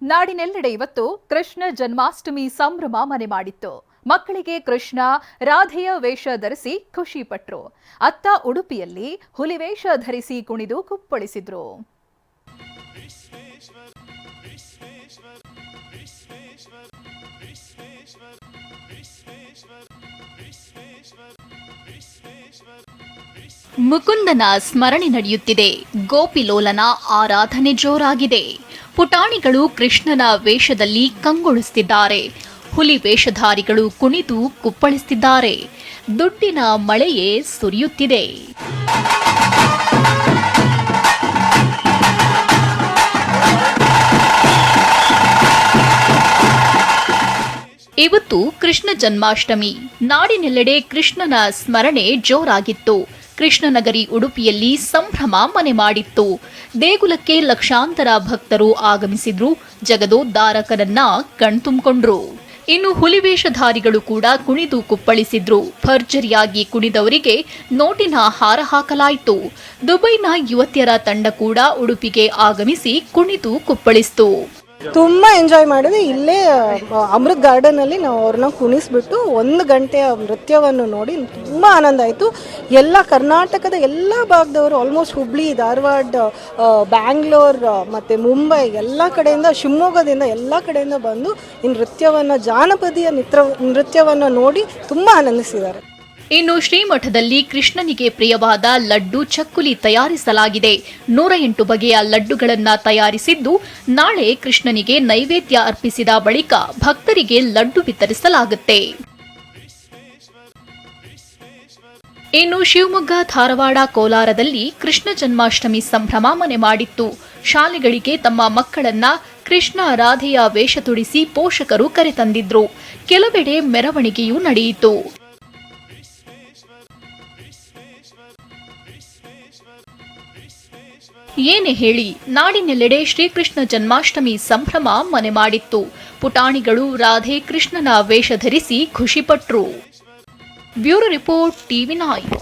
ನಾಡಿನೆಲ್ಲೆಡೆ ಇವತ್ತು ಕೃಷ್ಣ ಜನ್ಮಾಷ್ಟಮಿ ಸಂಭ್ರಮ ಮನೆ ಮಾಡಿತ್ತು. ಮಕ್ಕಳಿಗೆ ಕೃಷ್ಣ ರಾಧೆಯ ವೇಷ ಧರಿಸಿ ಖುಷಿ ಪಟ್ರು. ಅತ್ತ ಉಡುಪಿಯಲ್ಲಿ ಹುಲಿವೇಷ ಧರಿಸಿ ಕುಣಿದು ಕುಪ್ಪಳಿಸಿದ್ರು. ಮುಕುಂದನ ಸ್ಮರಣೆ ನಡೆಯುತ್ತಿದೆ. ಗೋಪಿಲೋಲನ ಆರಾಧನೆ ಜೋರಾಗಿದೆ. ಪುಟಾಣಿಗಳು ಕೃಷ್ಣನ ವೇಷದಲ್ಲಿ ಕಂಗೊಳಿಸುತ್ತಿದ್ದಾರೆ. ಹುಲಿ ವೇಷಧಾರಿಗಳು ಕುಣಿದು ಕುಪ್ಪಳಿಸುತ್ತಿದ್ದಾರೆ. ದುಡ್ಡಿನ ಮಳೆಯೇ ಸುರಿಯುತ್ತಿದೆ. ಇವತ್ತು ಕೃಷ್ಣ ಜನ್ಮಾಷ್ಟಮಿ. ನಾಡಿನೆಲ್ಲೆಡೆ ಕೃಷ್ಣನ ಸ್ಮರಣೆ ಜೋರಾಗಿತ್ತು. ಕೃಷ್ಣನಗರಿ ಉಡುಪಿಯಲ್ಲಿ ಸಂಭ್ರಮ ಮನೆ ಮಾಡಿತ್ತು. ದೇಗುಲಕ್ಕೆ ಲಕ್ಷಾಂತರ ಭಕ್ತರು ಆಗಮಿಸಿದ್ರು. ಜಗದೋದ್ಧಾರಕರನ್ನ ಕಣ್ತುಂಬಿಕೊಂಡ್ರು. ಇನ್ನು ಹುಲಿವೇಷಧಾರಿಗಳು ಕೂಡ ಕುಣಿದು ಕುಪ್ಪಳಿಸಿದ್ರು. ಭರ್ಜರಿಯಾಗಿ ಕುಣಿದವರಿಗೆ ನೋಟಿನ ಹಾರ ಹಾಕಲಾಯಿತು. ದುಬೈನ ಯುವತಿಯರ ತಂಡ ಕೂಡ ಉಡುಪಿಗೆ ಆಗಮಿಸಿ ಕುಣಿದು ಕುಪ್ಪಳಿಸಿತು. ತುಂಬಾ ಎಂಜಾಯ್ ಮಾಡಿದ್ವಿ. ಇಲ್ಲೇ ಅಮೃತ್ ಗಾರ್ಡನ್ ಅಲ್ಲಿ ನಾವು ಅವ್ರನ್ನ ಕುಣಿಸ್ಬಿಟ್ಟು 1 ಗಂಟೆಯ ನೃತ್ಯವನ್ನು ನೋಡಿ ತುಂಬಾ ಆನಂದ ಆಯಿತು. ಎಲ್ಲ ಕರ್ನಾಟಕದ ಎಲ್ಲ ಭಾಗದವರು, ಆಲ್ಮೋಸ್ಟ್ ಹುಬ್ಳಿ, ಧಾರವಾಡ, ಬ್ಯಾಂಗ್ಳೂರ್ ಮತ್ತೆ ಮುಂಬೈ ಎಲ್ಲ ಕಡೆಯಿಂದ, ಶಿವಮೊಗ್ಗದಿಂದ ಎಲ್ಲ ಕಡೆಯಿಂದ ಬಂದು ಈ ನೃತ್ಯವನ್ನು, ಜಾನಪದೀಯ ನೃತ್ಯವನ್ನು ನೋಡಿ ತುಂಬಾ ಆನಂದಿಸಿದ್ದಾರೆ. ಇನ್ನು ಶ್ರೀಮಠದಲ್ಲಿ ಕೃಷ್ಣನಿಗೆ ಪ್ರಿಯವಾದ ಲಡ್ಡು ಚಕ್ಕುಲಿ ತಯಾರಿಸಲಾಗಿದೆ. 108 ಬಗೆಯ ಲಡ್ಡುಗಳನ್ನು ತಯಾರಿಸಿದ್ದು, ನಾಳೆ ಕೃಷ್ಣನಿಗೆ ನೈವೇದ್ಯ ಅರ್ಪಿಸಿದ ಬಳಿಕ ಭಕ್ತರಿಗೆ ಲಡ್ಡು ವಿತರಿಸಲಾಗುತ್ತೆ. ಇನ್ನು ಶಿವಮೊಗ್ಗ, ಧಾರವಾಡ, ಕೋಲಾರದಲ್ಲಿ ಕೃಷ್ಣ ಜನ್ಮಾಷ್ಟಮಿ ಸಂಭ್ರಮ ಮನೆ ಮಾಡಿತ್ತು. ಶಾಲೆಗಳಿಗೆ ತಮ್ಮ ಮಕ್ಕಳನ್ನ ಕೃಷ್ಣ ರಾಧೆಯ ವೇಷ ತೊಡಿಸಿ ಪೋಷಕರು ಕರೆತಂದಿದ್ರು. ಕೆಲವೆಡೆ ಮೆರವಣಿಗೆಯೂ ನಡೆಯಿತು. ಏನೇ ಹೇಳಿ, ನಾಡಿನೆಲ್ಲೆಡೆ ಶ್ರೀಕೃಷ್ಣ ಜನ್ಮಾಷ್ಟಮಿ ಸಂಭ್ರಮ ಮನೆ ಮಾಡಿತ್ತು. ಪುಟಾಣಿಗಳು ರಾಧೆ ಕೃಷ್ಣನ ವೇಷ ಧರಿಸಿ ಖುಷಿಪಟ್ರು. Bureau report, TV9.